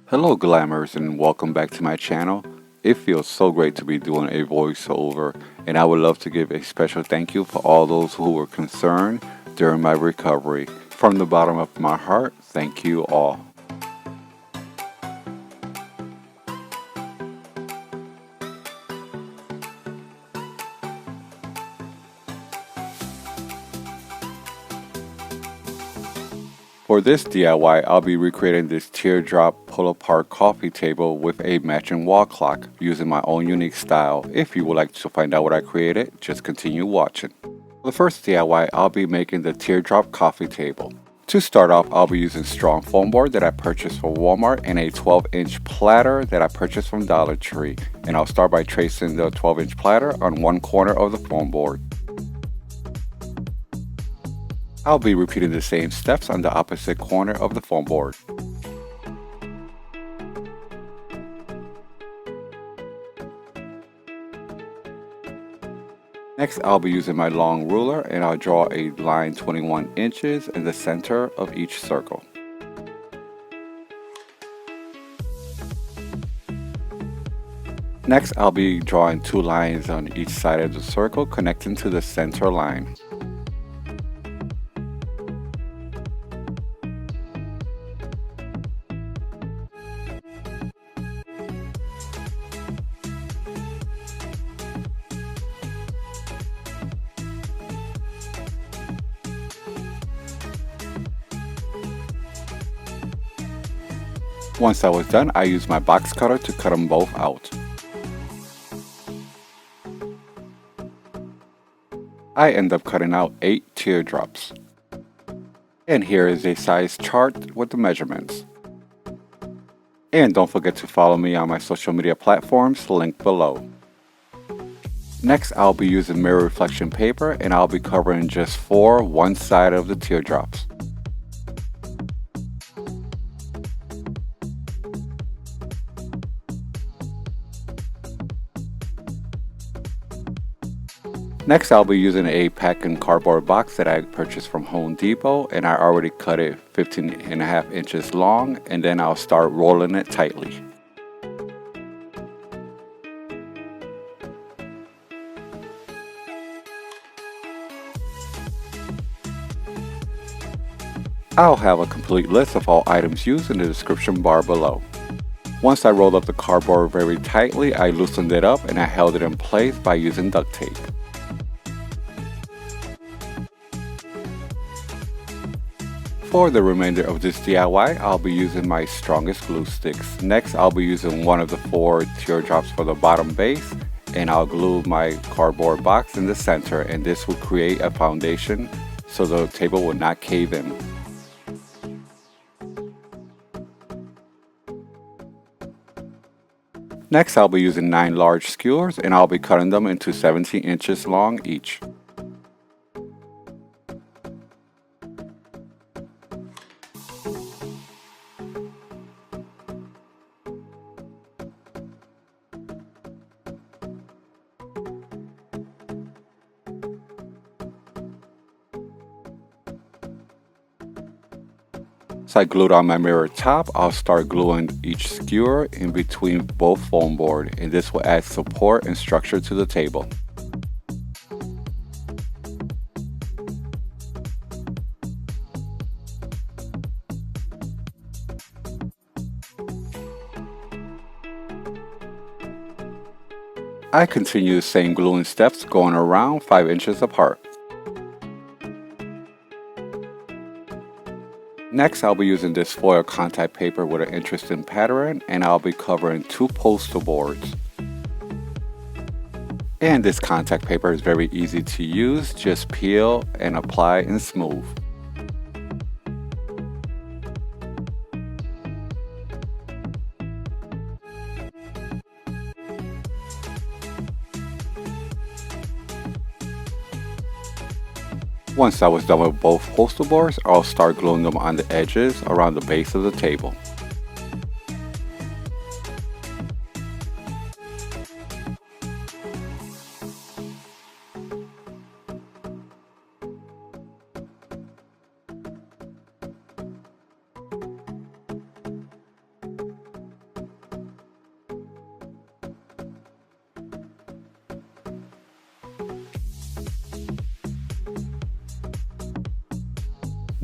Hello Glammers and welcome back to my channel. It feels so great to be doing a voiceover, and I would love to give a special thank you for all those who were concerned during my recovery. From the bottom of my heart, thank you all. For this DIY, I'll be recreating this teardrop pull-apart coffee table with a matching wall clock using my own unique style. If you would like to find out what I created, just continue watching. For the first DIY, I'll be making the teardrop coffee table. To start off, I'll be using strong foam board that I purchased from Walmart and a 12-inch platter that I purchased from Dollar Tree. And I'll start by tracing the 12-inch platter on one corner of the foam board. I'll be repeating the same steps on the opposite corner of the foam board. Next, I'll be using my long ruler and I'll draw a line 21 inches in the center of each circle. Next, I'll be drawing two lines on each side of the circle connecting to the center line. Once I was done, I used my box cutter to cut them both out. I end up cutting out 8 teardrops. And here is a size chart with the measurements. And don't forget to follow me on my social media platforms linked below. Next, I'll be using mirror reflection paper and I'll be covering just 4 one side of the teardrops. Next, I'll be using a packing cardboard box that I purchased from Home Depot, and I already cut it 15.5 inches long, and then I'll start rolling it tightly. I'll have a complete list of all items used in the description bar below. Once I rolled up the cardboard very tightly, I loosened it up and I held it in place by using duct tape. For the remainder of this DIY, I'll be using my strongest glue sticks. Next, I'll be using one of the 4 teardrops for the bottom base, and I'll glue my cardboard box in the center, and this will create a foundation so the table will not cave in. Next, I'll be using 9 large skewers, and I'll be cutting them into 17 inches long each. Once I glued on my mirror top, I'll start gluing each skewer in between both foam board, and this will add support and structure to the table. I continue the same gluing steps going around 5 inches apart. Next, I'll be using this foil contact paper with an interesting pattern, and I'll be covering 2 poster boards. And this contact paper is very easy to use, just peel and apply and smooth. Once I was done with both poster boards, I'll start gluing them on the edges around the base of the table.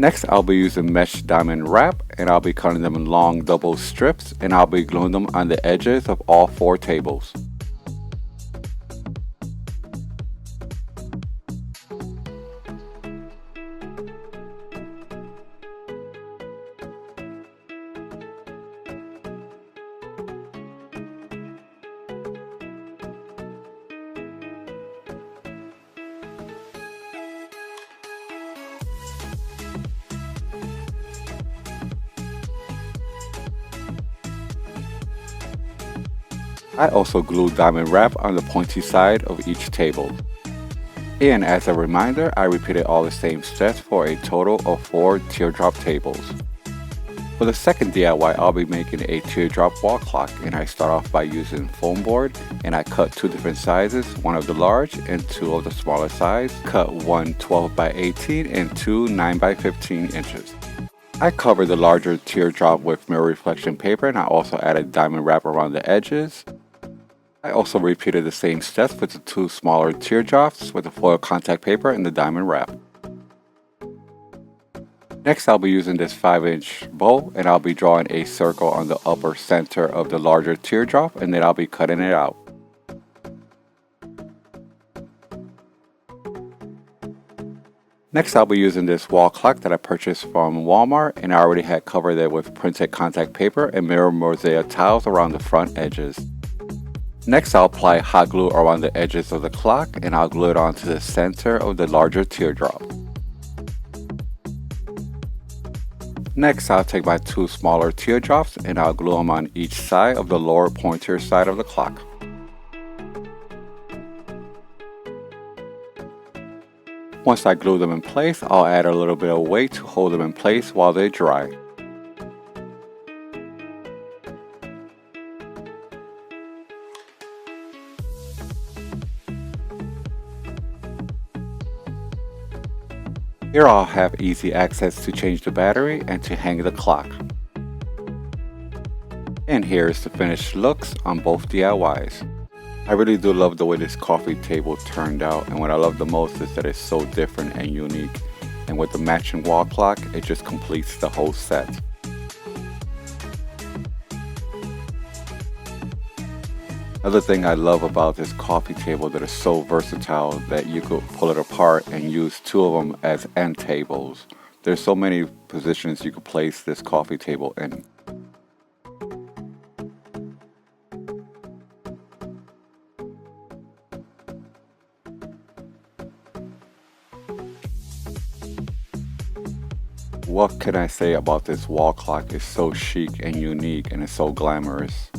Next, I'll be using mesh diamond wrap, and I'll be cutting them in long double strips, and I'll be gluing them on the edges of all 4 tables. I also glued diamond wrap on the pointy side of each table. And as a reminder, I repeated all the same steps for a total of 4 teardrop tables. For the second DIY, I'll be making a teardrop wall clock, and I start off by using foam board, and I cut 2 different sizes, one of the large and 2 of the smaller size. Cut one 12 by 18 and 2 9 by 15 inches. I covered the larger teardrop with mirror reflection paper, and I also added diamond wrap around the edges. I also repeated the same steps with the 2 smaller teardrops with the foil contact paper and the diamond wrap. Next, I'll be using this 5-inch bowl, and I'll be drawing a circle on the upper center of the larger teardrop, and then I'll be cutting it out. Next, I'll be using this wall clock that I purchased from Walmart, and I already had covered it with printed contact paper and mirror mosaic tiles around the front edges. Next, I'll apply hot glue around the edges of the clock, and I'll glue it onto the center of the larger teardrop. Next, I'll take my 2 smaller teardrops, and I'll glue them on each side of the lower pointer side of the clock. Once I glue them in place, I'll add a little bit of weight to hold them in place while they dry. Here I'll have easy access to change the battery and to hang the clock. And here is the finished looks on both DIYs. I really do love the way this coffee table turned out, and what I love the most is that it's so different and unique. And with the matching wall clock, it just completes the whole set. Another thing I love about this coffee table that is so versatile that you could pull it apart and use 2 of them as end tables. There's so many positions you could place this coffee table in. What can I say about this wall clock? It's so chic and unique, and it's so glamorous.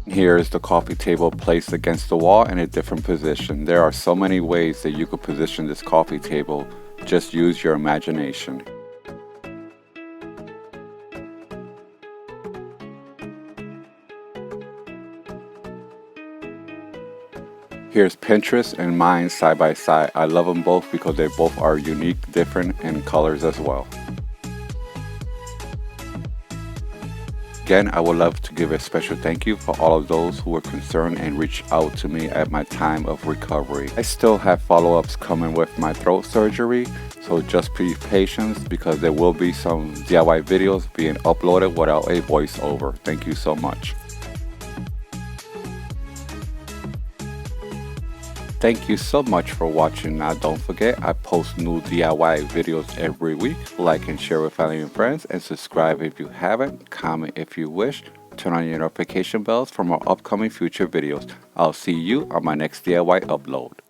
Here is the coffee table placed against the wall in a different position. There are so many ways that you could position this coffee table. Just use your imagination. Here's Pinterest and mine side by side. I love them both because they both are unique, different in colors as well. Again, I would love to give a special thank you for all of those who were concerned and reached out to me at my time of recovery. I still have follow-ups coming with my throat surgery, so just be patient because there will be some DIY videos being uploaded without a voiceover. Thank you so much. Thank you so much for watching. Now don't forget, I post new DIY videos every week. Like and share with family and friends, and subscribe if you haven't. Comment if you wish. Turn on your notification bells for more upcoming future videos. I'll see you on my next DIY upload.